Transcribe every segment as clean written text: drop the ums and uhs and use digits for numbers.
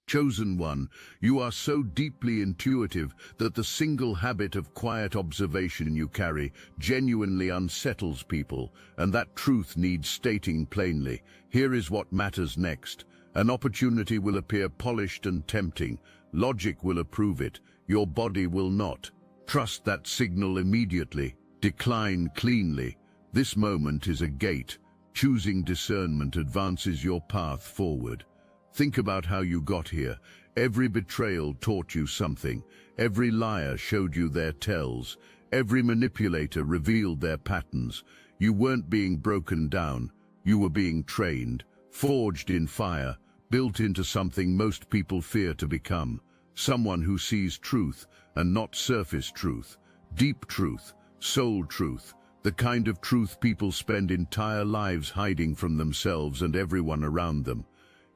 Chosen one, you are so deeply intuitive that the single habit of quiet observation you carry genuinely unsettles people, and that truth needs stating plainly. Here is what matters next. An opportunity will appear polished and tempting. Logic will approve it. Your body will not. Trust that signal immediately. Decline cleanly. This moment is a gate. Choosing discernment advances your path forward. Think about how you got here. Every betrayal taught you something. Every liar showed you their tells. Every manipulator revealed their patterns. You weren't being broken down. You were being trained, forged in fire, built into something most people fear to become. Someone who sees truth, and not surface truth. Deep truth, soul truth. The kind of truth people spend entire lives hiding from themselves and everyone around them.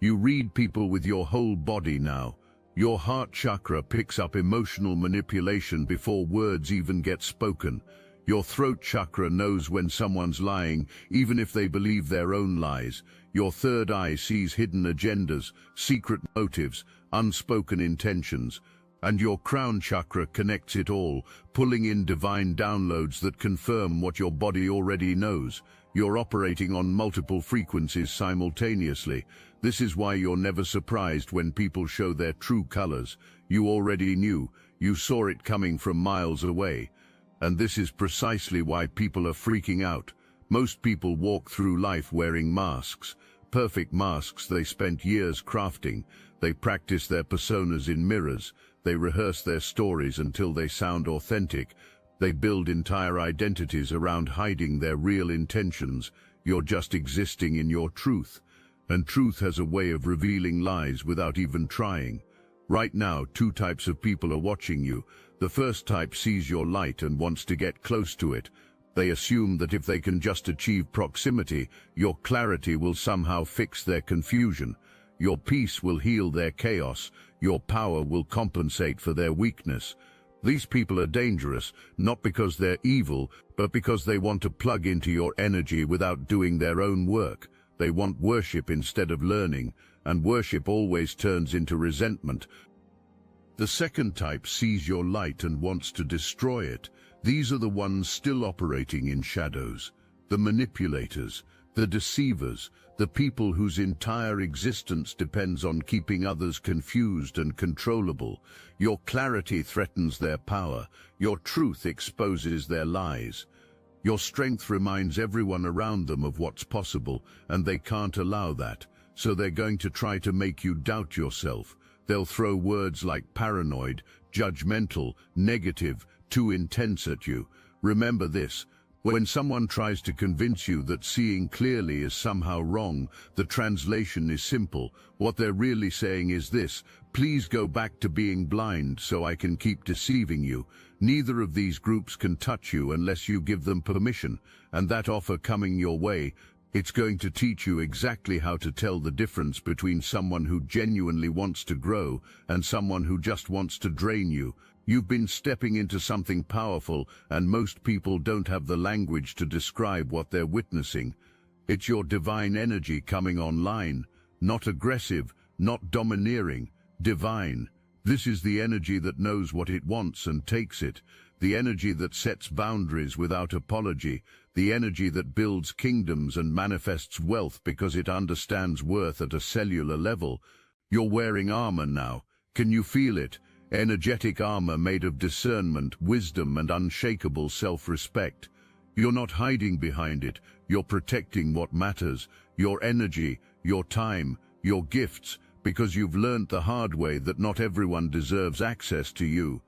You read people with your whole body now. Your heart chakra picks up emotional manipulation before words even get spoken. Your throat chakra knows when someone's lying, even if they believe their own lies. Your third eye sees hidden agendas, secret motives, unspoken intentions. And your crown chakra connects it all, pulling in divine downloads that confirm what your body already knows. You're operating on multiple frequencies simultaneously. This is why you're never surprised when people show their true colors. You already knew. You saw it coming from miles away. And this is precisely why people are freaking out. Most people walk through life wearing masks. Perfect masks they spent years crafting. They practice their personas in mirrors. They rehearse their stories until they sound authentic. They build entire identities around hiding their real intentions. You're just existing in your truth. And truth has a way of revealing lies without even trying. Right now, two types of people are watching you. The first type sees your light and wants to get close to it. They assume that if they can just achieve proximity, your clarity will somehow fix their confusion. Your peace will heal their chaos. Your power will compensate for their weakness. These people are dangerous, not because they're evil, but because they want to plug into your energy without doing their own work. They want worship instead of learning, and worship always turns into resentment. The second type sees your light and wants to destroy it. These are the ones still operating in shadows, the manipulators, the deceivers, the people whose entire existence depends on keeping others confused and controllable. Your clarity threatens their power. Your truth exposes their lies. Your strength reminds everyone around them of what's possible, and they can't allow that. So they're going to try to make you doubt yourself. They'll throw words like paranoid, judgmental, negative, too intense at you. Remember this. When someone tries to convince you that seeing clearly is somehow wrong, the translation is simple. What they're really saying is this: please go back to being blind so I can keep deceiving you. Neither of these groups can touch you unless you give them permission, and that offer coming your way, it's going to teach you exactly how to tell the difference between someone who genuinely wants to grow and someone who just wants to drain you. You've been stepping into something powerful, and most people don't have the language to describe what they're witnessing. It's your divine energy coming online, not aggressive, not domineering, divine. This is the energy that knows what it wants and takes it, the energy that sets boundaries without apology, the energy that builds kingdoms and manifests wealth because it understands worth at a cellular level. You're wearing armor now. Can you feel it? Energetic armor made of discernment, wisdom, and unshakable self-respect. You're not hiding behind it. You're protecting what matters, your energy, your time, your gifts, because you've learned the hard way that not everyone deserves access to you.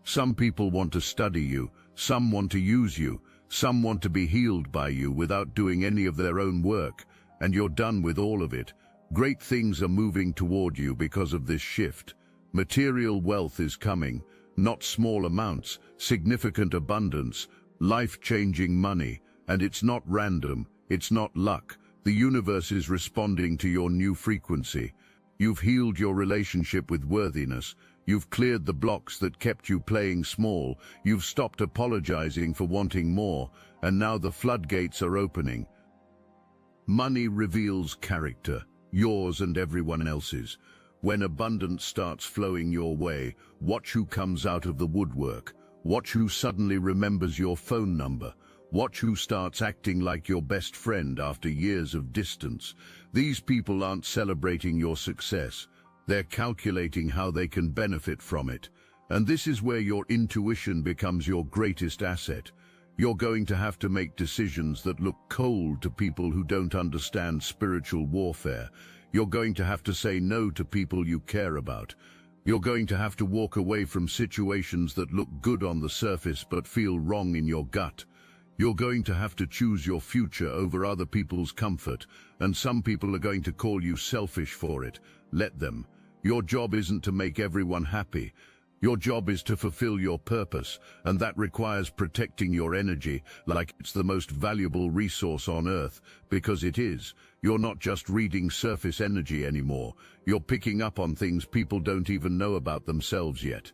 Some people want to study you, some want to use you, some want to be healed by you without doing any of their own work, and you're done with all of it. Great things are moving toward you because of this shift. Material wealth is coming, not small amounts, significant abundance, life-changing money, and it's not random, it's not luck. The universe is responding to your new frequency. You've healed your relationship with worthiness. You've cleared the blocks that kept you playing small. You've stopped apologizing for wanting more, and now the floodgates are opening. Money reveals character, yours and everyone else's. When abundance starts flowing your way, watch who comes out of the woodwork. Watch who suddenly remembers your phone number. Watch who starts acting like your best friend after years of distance. These people aren't celebrating your success. They're calculating how they can benefit from it. And this is where your intuition becomes your greatest asset. You're going to have to make decisions that look cold to people who don't understand spiritual warfare. You're going to have to say no to people you care about. You're going to have to walk away from situations that look good on the surface but feel wrong in your gut. You're going to have to choose your future over other people's comfort, and some people are going to call you selfish for it. Let them. Your job isn't to make everyone happy. Your job is to fulfill your purpose, and that requires protecting your energy like it's the most valuable resource on Earth, because it is. You're not just reading surface energy anymore. You're picking up on things people don't even know about themselves yet.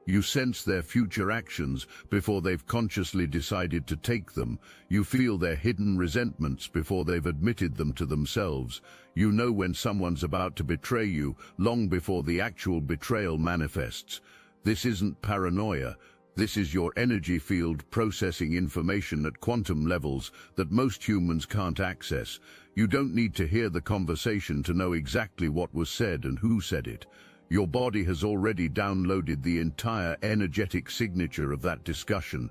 You sense their future actions before they've consciously decided to take them. You feel their hidden resentments before they've admitted them to themselves. You know when someone's about to betray you long before the actual betrayal manifests. This isn't paranoia. This is your energy field processing information at quantum levels that most humans can't access. You don't need to hear the conversation to know exactly what was said and who said it. Your body has already downloaded the entire energetic signature of that discussion.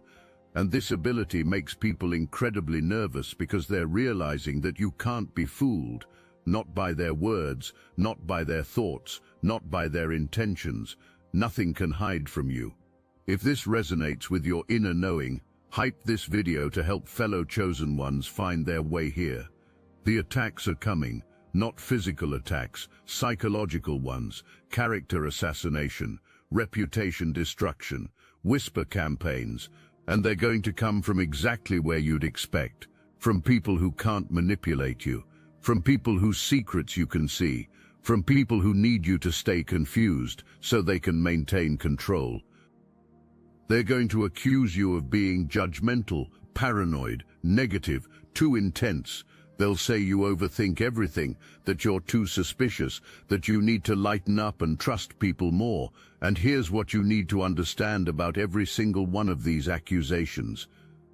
And this ability makes people incredibly nervous because they're realizing that you can't be fooled. Not by their words, not by their thoughts, not by their intentions. Nothing can hide from you. If this resonates with your inner knowing, hype this video to help fellow chosen ones find their way here. The attacks are coming, not physical attacks, psychological ones, character assassination, reputation destruction, whisper campaigns, and they're going to come from exactly where you'd expect, from people who can't manipulate you, from people whose secrets you can see, from people who need you to stay confused so they can maintain control. They're going to accuse you of being judgmental, paranoid, negative, too intense. They'll say you overthink everything, that you're too suspicious, that you need to lighten up and trust people more. And here's what you need to understand about every single one of these accusations.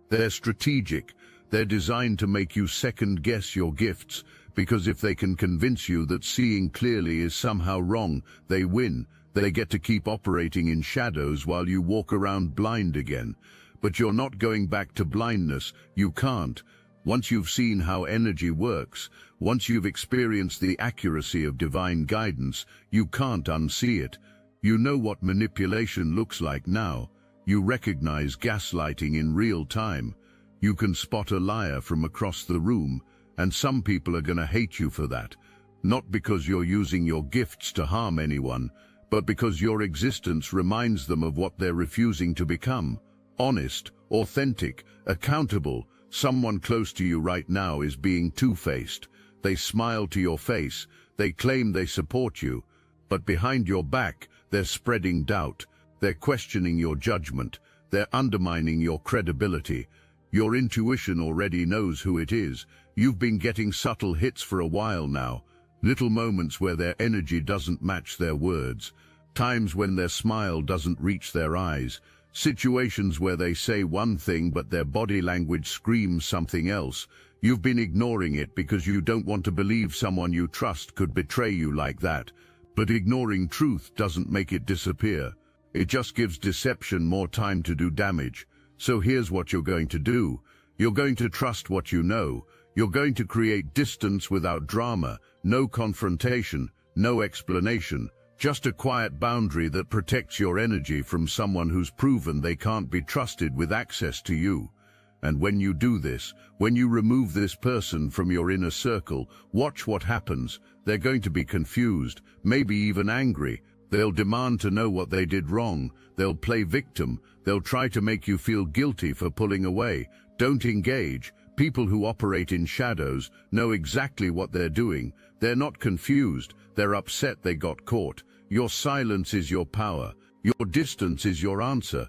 They're strategic. They're designed to make you second-guess your gifts, because if they can convince you that seeing clearly is somehow wrong, they win. They get to keep operating in shadows while you walk around blind again. But you're not going back to blindness. You can't. Once you've seen how energy works, once you've experienced the accuracy of divine guidance, you can't unsee it. You know what manipulation looks like now. You recognize gaslighting in real time. You can spot a liar from across the room, and some people are going to hate you for that. Not because you're using your gifts to harm anyone, but because your existence reminds them of what they're refusing to become. Honest, authentic, accountable. Someone close to you right now is being two-faced. They smile to your face. They claim they support you. But behind your back, they're spreading doubt. They're questioning your judgment. They're undermining your credibility. Your intuition already knows who it is. You've been getting subtle hits for a while now. Little moments where their energy doesn't match their words. Times when their smile doesn't reach their eyes. Situations where they say one thing but their body language screams something else. You've been ignoring it because you don't want to believe someone you trust could betray you like that. But ignoring truth doesn't make it disappear. It just gives deception more time to do damage. So here's what you're going to do. You're going to trust what you know. You're going to create distance without drama, no confrontation, no explanation. Just a quiet boundary that protects your energy from someone who's proven they can't be trusted with access to you. And when you do this, when you remove this person from your inner circle, watch what happens. They're going to be confused, maybe even angry. They'll demand to know what they did wrong. They'll play victim. They'll try to make you feel guilty for pulling away. Don't engage. People who operate in shadows know exactly what they're doing. They're not confused. They're upset they got caught. Your silence is your power. Your distance is your answer.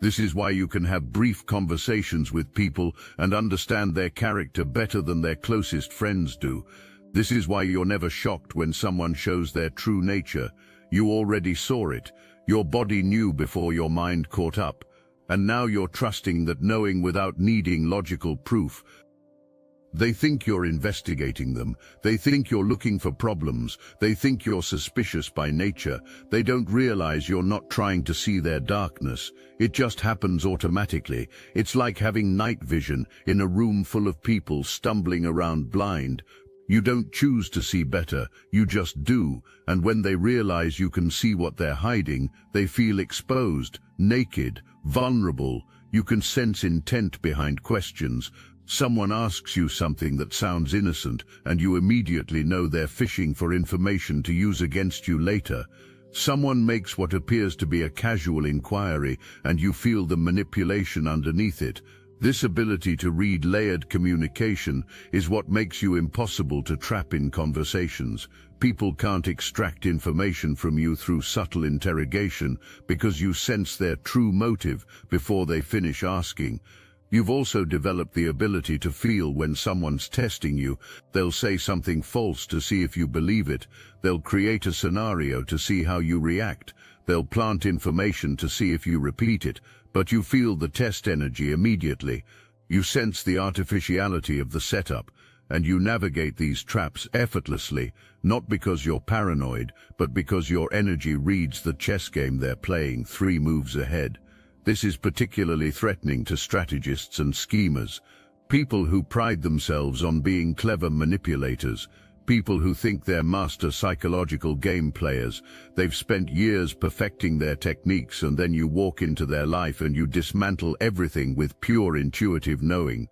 This is why you can have brief conversations with people and understand their character better than their closest friends do. This is why you're never shocked when someone shows their true nature. You already saw it. Your body knew before your mind caught up. And now you're trusting that knowing without needing logical proof. They think you're investigating them. They think you're looking for problems. They think you're suspicious by nature. They don't realize you're not trying to see their darkness. It just happens automatically. It's like having night vision in a room full of people stumbling around blind. You don't choose to see better, you just do, and when they realize you can see what they're hiding, they feel exposed, naked, vulnerable. You can sense intent behind questions. Someone asks you something that sounds innocent, and you immediately know they're fishing for information to use against you later. Someone makes what appears to be a casual inquiry, and you feel the manipulation underneath it. This ability to read layered communication is what makes you impossible to trap in conversations. People can't extract information from you through subtle interrogation because you sense their true motive before they finish asking. You've also developed the ability to feel when someone's testing you. They'll say something false to see if you believe it. They'll create a scenario to see how you react. They'll plant information to see if you repeat it. But you feel the test energy immediately. You sense the artificiality of the setup, and you navigate these traps effortlessly, not because you're paranoid, but because your energy reads the chess game they're playing 3 moves ahead. This is particularly threatening to strategists and schemers, people who pride themselves on being clever manipulators, people who think they're master psychological game players. They've spent years perfecting their techniques, and then you walk into their life and you dismantle everything with pure intuitive knowing.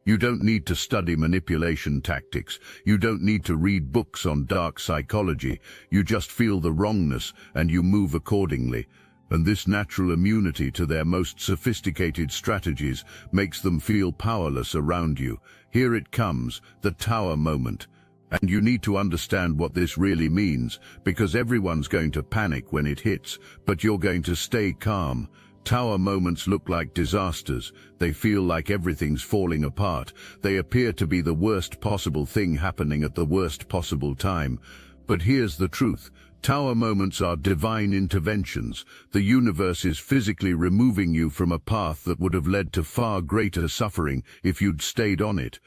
You don't need to study manipulation tactics. You don't need to read books on dark psychology. You just feel the wrongness and you move accordingly. And this natural immunity to their most sophisticated strategies makes them feel powerless around you. Here it comes, the tower moment. And you need to understand what this really means, because everyone's going to panic when it hits, but you're going to stay calm. Tower moments look like disasters. They feel like everything's falling apart. They appear to be the worst possible thing happening at the worst possible time. But here's the truth. Tower moments are divine interventions. The universe is physically removing you from a path that would have led to far greater suffering if you'd stayed on it.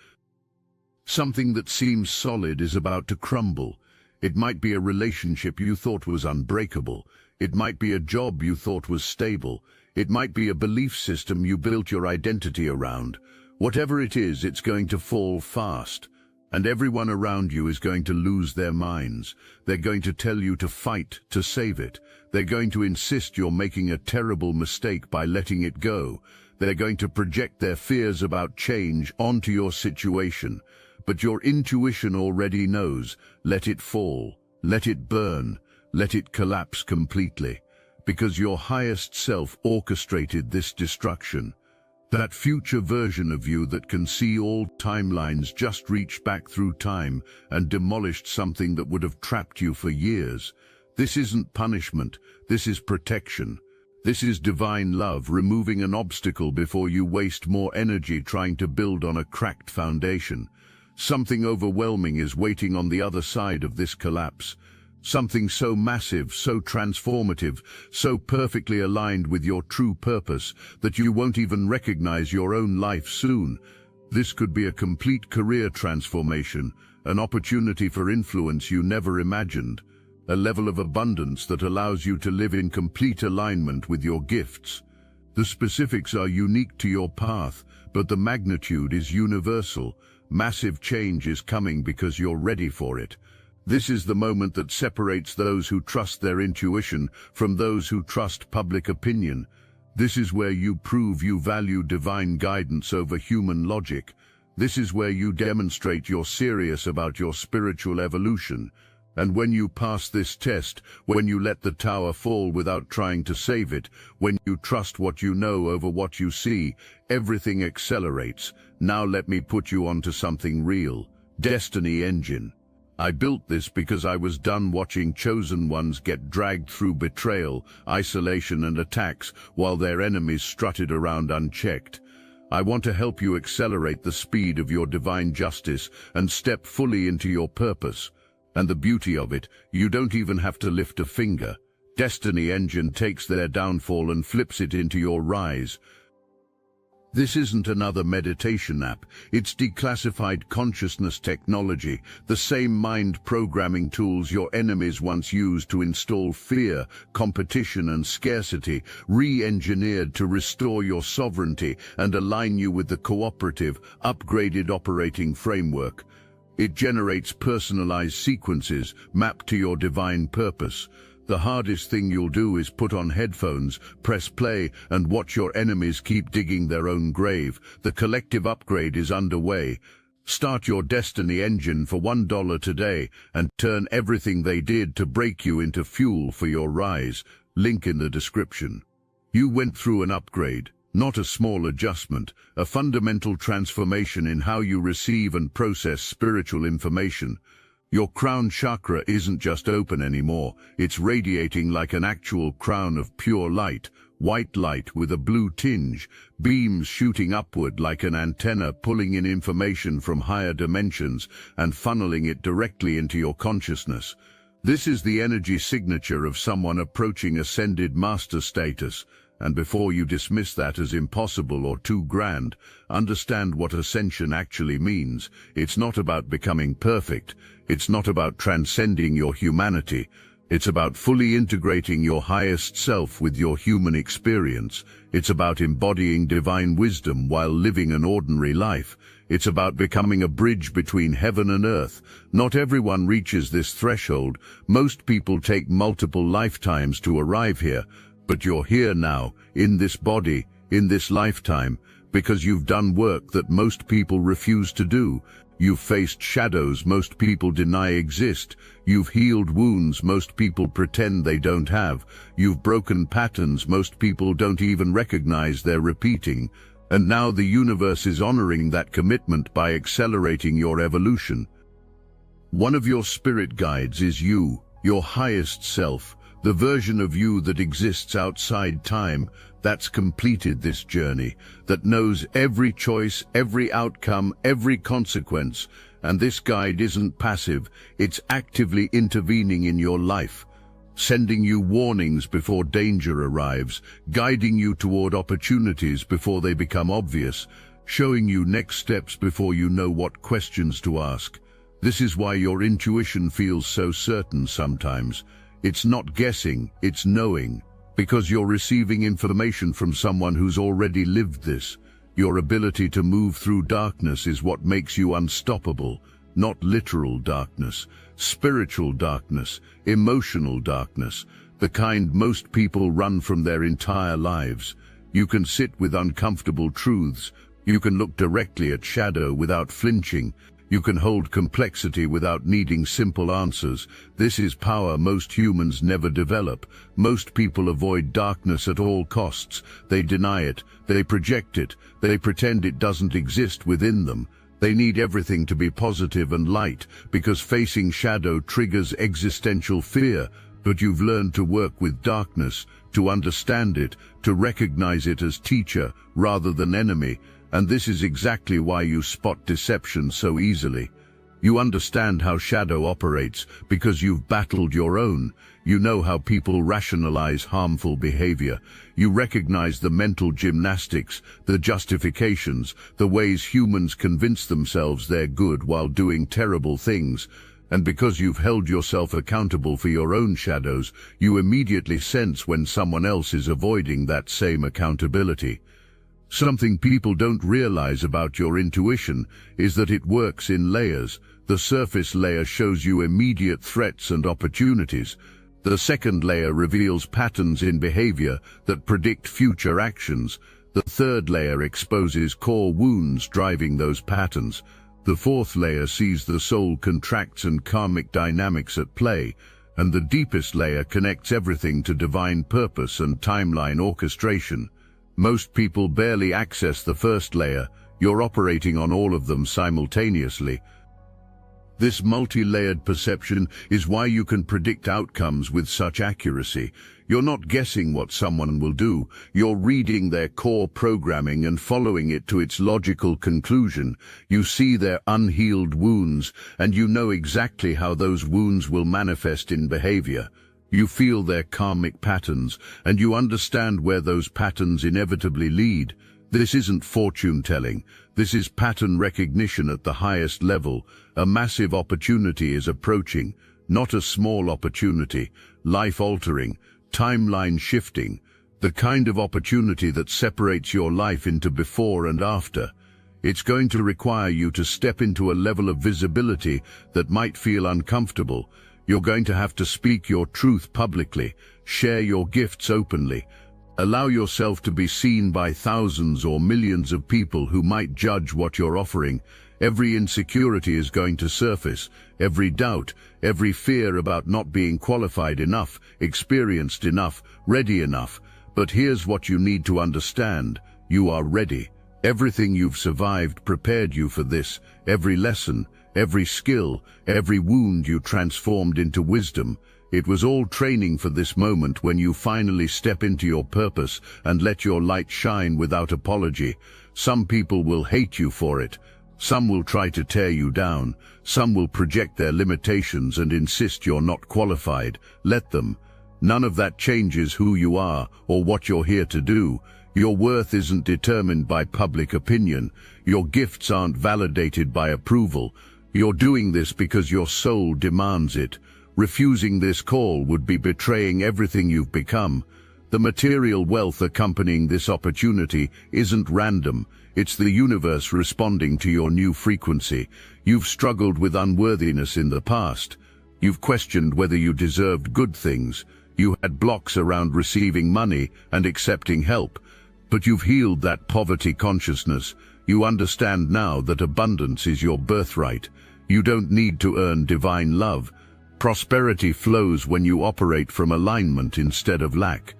Something that seems solid is about to crumble. It might be a relationship you thought was unbreakable. It might be a job you thought was stable. It might be a belief system you built your identity around. Whatever it is, it's going to fall fast. And everyone around you is going to lose their minds. They're going to tell you to fight to save it. They're going to insist you're making a terrible mistake by letting it go. They're going to project their fears about change onto your situation. But your intuition already knows. Let it fall. Let it burn. Let it collapse completely. Because your highest self orchestrated this destruction. That future version of you that can see all timelines just reached back through time and demolished something that would have trapped you for years. This isn't punishment. This is protection. This is divine love, removing an obstacle before you waste more energy trying to build on a cracked foundation. Something overwhelming is waiting on the other side of this collapse. Something so massive, so transformative, so perfectly aligned with your true purpose that you won't even recognize your own life soon. This could be a complete career transformation, an opportunity for influence you never imagined, a level of abundance that allows you to live in complete alignment with your gifts. The specifics are unique to your path, but the magnitude is universal. Massive change is coming because you're ready for it. This is the moment that separates those who trust their intuition from those who trust public opinion. This is where you prove you value divine guidance over human logic. This is where you demonstrate you're serious about your spiritual evolution. And when you pass this test, when you let the tower fall without trying to save it, when you trust what you know over what you see, everything accelerates. Now let me put you onto something real. Destiny Engine. I built this because I was done watching chosen ones get dragged through betrayal, isolation and attacks while their enemies strutted around unchecked. I want to help you accelerate the speed of your divine justice and step fully into your purpose. And the beauty of it, you don't even have to lift a finger. Destiny Engine takes their downfall and flips it into your rise. This isn't another meditation app, it's declassified consciousness technology, the same mind programming tools your enemies once used to install fear, competition and scarcity, re-engineered to restore your sovereignty and align you with the cooperative, upgraded operating framework. It generates personalized sequences mapped to your divine purpose. The hardest thing you'll do is put on headphones, press play, and watch your enemies keep digging their own grave. The collective upgrade is underway. Start your Destiny Engine for $1 today and turn everything they did to break you into fuel for your rise. Link in the description. You went through an upgrade, not a small adjustment, a fundamental transformation in how you receive and process spiritual information. Your crown chakra isn't just open anymore, it's radiating like an actual crown of pure light, white light with a blue tinge, beams shooting upward like an antenna pulling in information from higher dimensions and funneling it directly into your consciousness. This is the energy signature of someone approaching ascended master status. And before you dismiss that as impossible or too grand, understand what ascension actually means. It's not about becoming perfect. It's not about transcending your humanity. It's about fully integrating your highest self with your human experience. It's about embodying divine wisdom while living an ordinary life. It's about becoming a bridge between heaven and earth. Not everyone reaches this threshold. Most people take multiple lifetimes to arrive here. But you're here now, in this body, in this lifetime, because you've done work that most people refuse to do. You've faced shadows most people deny exist. You've healed wounds most people pretend they don't have. You've broken patterns most people don't even recognize they're repeating. And now the universe is honoring that commitment by accelerating your evolution. One of your spirit guides is you, your highest self. The version of you that exists outside time, that's completed this journey, that knows every choice, every outcome, every consequence. And this guide isn't passive, it's actively intervening in your life, sending you warnings before danger arrives, guiding you toward opportunities before they become obvious, showing you next steps before you know what questions to ask. This is why your intuition feels so certain sometimes. It's not guessing, it's knowing, because you're receiving information from someone who's already lived this. Your ability to move through darkness is what makes you unstoppable, not literal darkness, spiritual darkness, emotional darkness, the kind most people run from their entire lives. You can sit with uncomfortable truths, you can look directly at shadow without flinching, you can hold complexity without needing simple answers. This is power most humans never develop. Most people avoid darkness at all costs. They deny it, they project it, they pretend it doesn't exist within them. They need everything to be positive and light, because facing shadow triggers existential fear. But you've learned to work with darkness, to understand it, to recognize it as teacher rather than enemy. And this is exactly why you spot deception so easily. You understand how shadow operates because you've battled your own. You know how people rationalize harmful behavior. You recognize the mental gymnastics, the justifications, the ways humans convince themselves they're good while doing terrible things. And because you've held yourself accountable for your own shadows, you immediately sense when someone else is avoiding that same accountability. Something people don't realize about your intuition is that it works in layers. The surface layer shows you immediate threats and opportunities. The second layer reveals patterns in behavior that predict future actions. The third layer exposes core wounds driving those patterns. The fourth layer sees the soul contracts and karmic dynamics at play. And the deepest layer connects everything to divine purpose and timeline orchestration. Most people barely access the first layer. You're operating on all of them simultaneously. This multi-layered perception is why you can predict outcomes with such accuracy. You're not guessing what someone will do, you're reading their core programming and following it to its logical conclusion. You see their unhealed wounds, and you know exactly how those wounds will manifest in behavior. You feel their karmic patterns, and you understand where those patterns inevitably lead. This isn't fortune-telling. This is pattern recognition at the highest level. A massive opportunity is approaching, not a small opportunity, life-altering, timeline-shifting, the kind of opportunity that separates your life into before and after. It's going to require you to step into a level of visibility that might feel uncomfortable. You're going to have to speak your truth publicly, share your gifts openly, allow yourself to be seen by thousands or millions of people who might judge what you're offering. Every insecurity is going to surface, every doubt, every fear about not being qualified enough, experienced enough, ready enough. But here's what you need to understand. You are ready. Everything you've survived prepared you for this. Every lesson, every skill, every wound you transformed into wisdom. It was all training for this moment when you finally step into your purpose and let your light shine without apology. Some people will hate you for it. Some will try to tear you down. Some will project their limitations and insist you're not qualified. Let them. None of that changes who you are or what you're here to do. Your worth isn't determined by public opinion. Your gifts aren't validated by approval. You're doing this because your soul demands it. Refusing this call would be betraying everything you've become. The material wealth accompanying this opportunity isn't random. It's the universe responding to your new frequency. You've struggled with unworthiness in the past. You've questioned whether you deserved good things. You had blocks around receiving money and accepting help. But you've healed that poverty consciousness. You understand now that abundance is your birthright. You don't need to earn divine love. Prosperity flows when you operate from alignment instead of lack.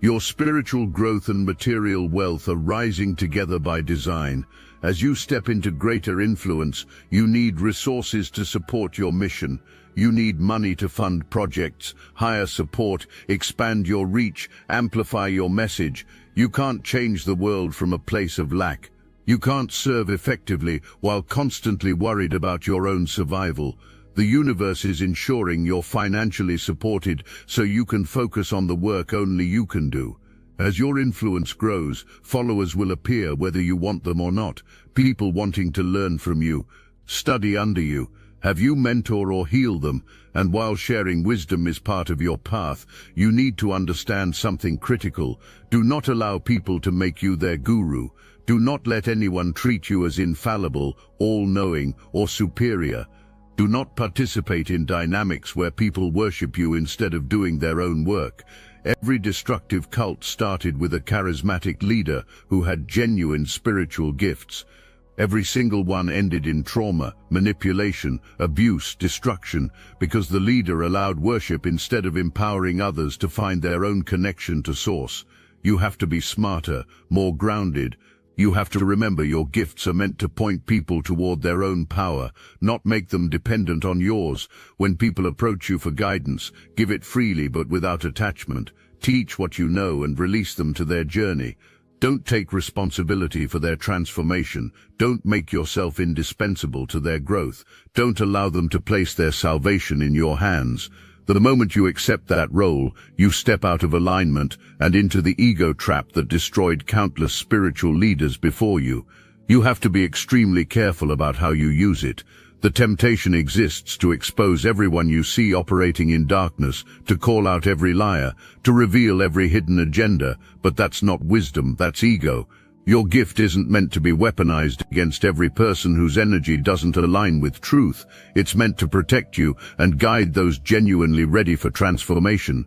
Your spiritual growth and material wealth are rising together by design. As you step into greater influence, you need resources to support your mission. You need money to fund projects, hire support, expand your reach, amplify your message. You can't change the world from a place of lack. You can't serve effectively while constantly worried about your own survival. The universe is ensuring you're financially supported so you can focus on the work only you can do. As your influence grows, followers will appear whether you want them or not, people wanting to learn from you, study under you, have you mentor or heal them. And while sharing wisdom is part of your path, you need to understand something critical. Do not allow people to make you their guru. Do not let anyone treat you as infallible, all-knowing, or superior. Do not participate in dynamics where people worship you instead of doing their own work. Every destructive cult started with a charismatic leader who had genuine spiritual gifts. Every single one ended in trauma, manipulation, abuse, destruction, because the leader allowed worship instead of empowering others to find their own connection to source. You have to be smarter, more grounded. You have to remember your gifts are meant to point people toward their own power, not make them dependent on yours. When people approach you for guidance, give it freely but without attachment. Teach what you know and release them to their journey. Don't take responsibility for their transformation. Don't make yourself indispensable to their growth. Don't allow them to place their salvation in your hands. The moment you accept that role, you step out of alignment and into the ego trap that destroyed countless spiritual leaders before you. You have to be extremely careful about how you use it. The temptation exists to expose everyone you see operating in darkness, to call out every liar, to reveal every hidden agenda, but that's not wisdom, that's ego. Your gift isn't meant to be weaponized against every person whose energy doesn't align with truth. It's meant to protect you and guide those genuinely ready for transformation.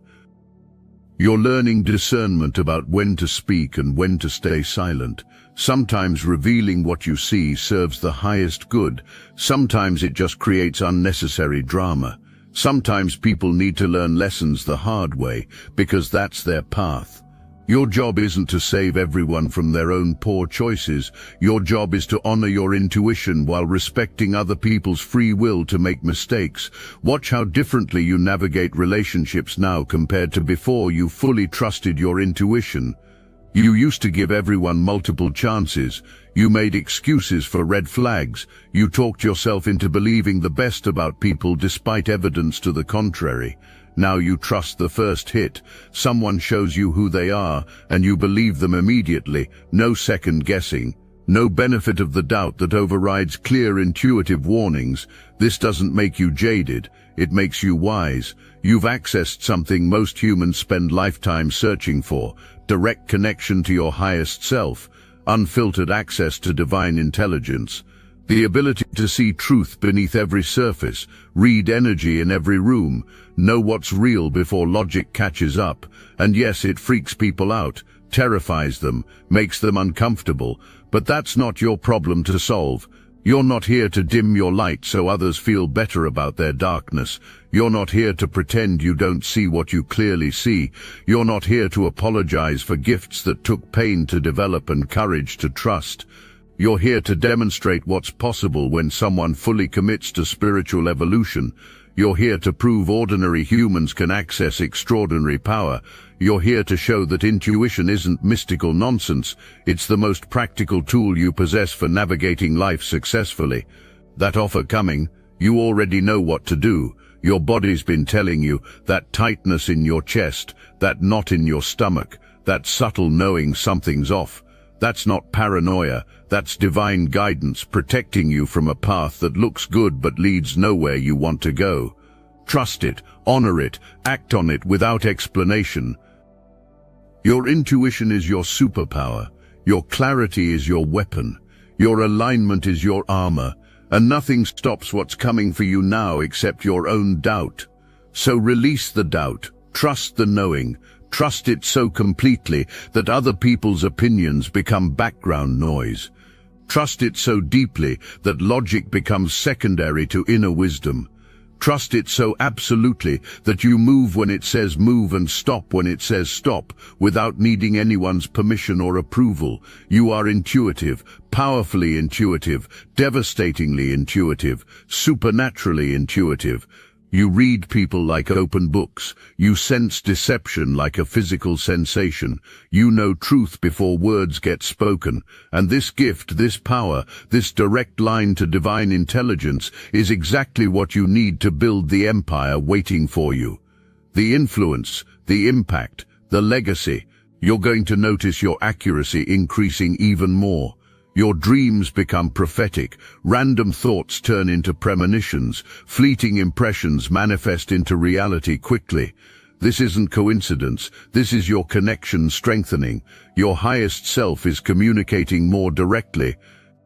You're learning discernment about when to speak and when to stay silent. Sometimes revealing what you see serves the highest good. Sometimes it just creates unnecessary drama. Sometimes people need to learn lessons the hard way, because that's their path. Your job isn't to save everyone from their own poor choices. Your job is to honor your intuition while respecting other people's free will to make mistakes. Watch how differently you navigate relationships now compared to before you fully trusted your intuition. You used to give everyone multiple chances. You made excuses for red flags. You talked yourself into believing the best about people despite evidence to the contrary. Now you trust the first hit. Someone shows you who they are, and you believe them immediately. No second guessing. No benefit of the doubt that overrides clear intuitive warnings. This doesn't make you jaded. It makes you wise. You've accessed something most humans spend lifetimes searching for. Direct connection to your highest self. Unfiltered access to divine intelligence. The ability to see truth beneath every surface, read energy in every room, know what's real before logic catches up. And yes, it freaks people out, terrifies them, makes them uncomfortable, but that's not your problem to solve. You're not here to dim your light so others feel better about their darkness. You're not here to pretend you don't see what you clearly see. You're not here to apologize for gifts that took pain to develop and courage to trust. You're here to demonstrate what's possible when someone fully commits to spiritual evolution. You're here to prove ordinary humans can access extraordinary power. You're here to show that intuition isn't mystical nonsense. It's the most practical tool you possess for navigating life successfully. That offer coming, you already know what to do. Your body's been telling you, that tightness in your chest, that knot in your stomach, that subtle knowing something's off. That's not paranoia, that's divine guidance protecting you from a path that looks good but leads nowhere you want to go. Trust it, honor it, act on it without explanation. Your intuition is your superpower, your clarity is your weapon, your alignment is your armor, and nothing stops what's coming for you now except your own doubt. So release the doubt, trust the knowing, trust it so completely that other people's opinions become background noise. Trust it so deeply that logic becomes secondary to inner wisdom. Trust it so absolutely that you move when it says move and stop when it says stop, without needing anyone's permission or approval. You are intuitive, powerfully intuitive, devastatingly intuitive, supernaturally intuitive. You read people like open books. You sense deception like a physical sensation. You know truth before words get spoken. And this gift, this power, this direct line to divine intelligence is exactly what you need to build the empire waiting for you. The influence, the impact, the legacy. You're going to notice your accuracy increasing even more. Your dreams become prophetic, random thoughts turn into premonitions, fleeting impressions manifest into reality quickly. This isn't coincidence, this is your connection strengthening. Your highest self is communicating more directly.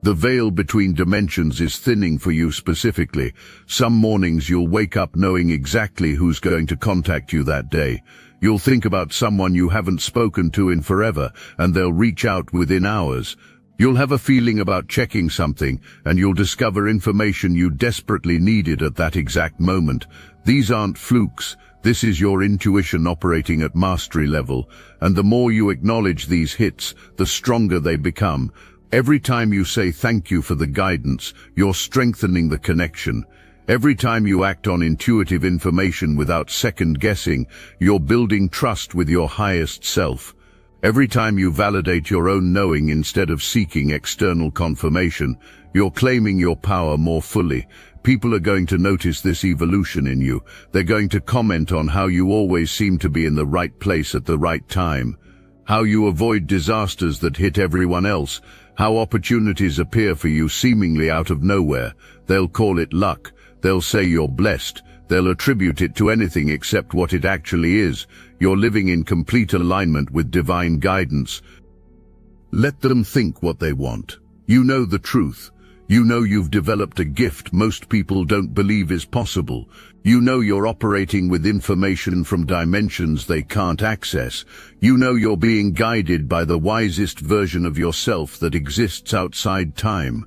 The veil between dimensions is thinning for you specifically. Some mornings you'll wake up knowing exactly who's going to contact you that day. You'll think about someone you haven't spoken to in forever, and they'll reach out within hours. You'll have a feeling about checking something, and you'll discover information you desperately needed at that exact moment. These aren't flukes. This is your intuition operating at mastery level, and the more you acknowledge these hits, the stronger they become. Every time you say thank you for the guidance, you're strengthening the connection. Every time you act on intuitive information without second guessing, you're building trust with your highest self. Every time you validate your own knowing instead of seeking external confirmation, you're claiming your power more fully. People are going to notice this evolution in you. They're going to comment on how you always seem to be in the right place at the right time, how you avoid disasters that hit everyone else, how opportunities appear for you seemingly out of nowhere. They'll call it luck. They'll say you're blessed. They'll attribute it to anything except what it actually is. You're living in complete alignment with divine guidance. Let them think what they want. You know the truth. You know you've developed a gift most people don't believe is possible. You know you're operating with information from dimensions they can't access. You know you're being guided by the wisest version of yourself that exists outside time.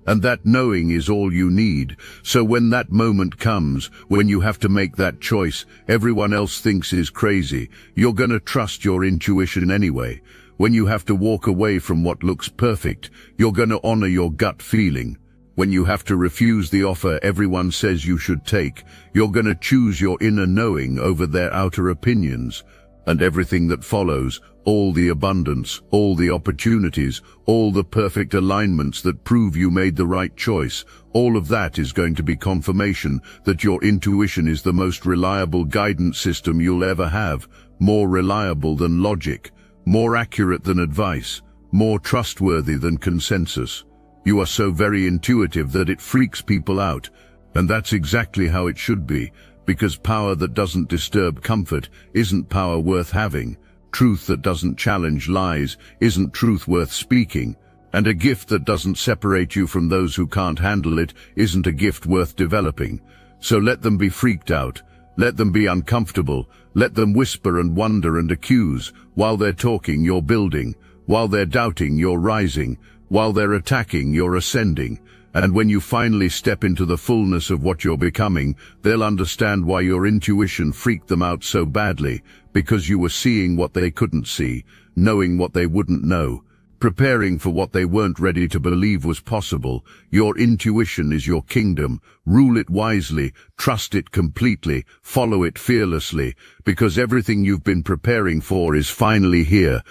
And that knowing is all you need. So when that moment comes, when you have to make that choice everyone else thinks is crazy, you're gonna trust your intuition anyway. When you have to walk away from what looks perfect, you're gonna honor your gut feeling. When you have to refuse the offer everyone says you should take, you're gonna choose your inner knowing over their outer opinions. And everything that follows, all the abundance, all the opportunities, all the perfect alignments that prove you made the right choice, all of that is going to be confirmation that your intuition is the most reliable guidance system you'll ever have, more reliable than logic, more accurate than advice, more trustworthy than consensus. You are so very intuitive that it freaks people out, and that's exactly how it should be, because power that doesn't disturb comfort isn't power worth having. Truth that doesn't challenge lies isn't truth worth speaking, and a gift that doesn't separate you from those who can't handle it isn't a gift worth developing. So let them be freaked out, let them be uncomfortable, let them whisper and wonder and accuse. While they're talking, you're building. While they're doubting, you're rising. While they're attacking, you're ascending. And when you finally step into the fullness of what you're becoming, they'll understand why your intuition freaked them out so badly, because you were seeing what they couldn't see, knowing what they wouldn't know, preparing for what they weren't ready to believe was possible. Your intuition is your kingdom. Rule it wisely, trust it completely, follow it fearlessly, because everything you've been preparing for is finally here.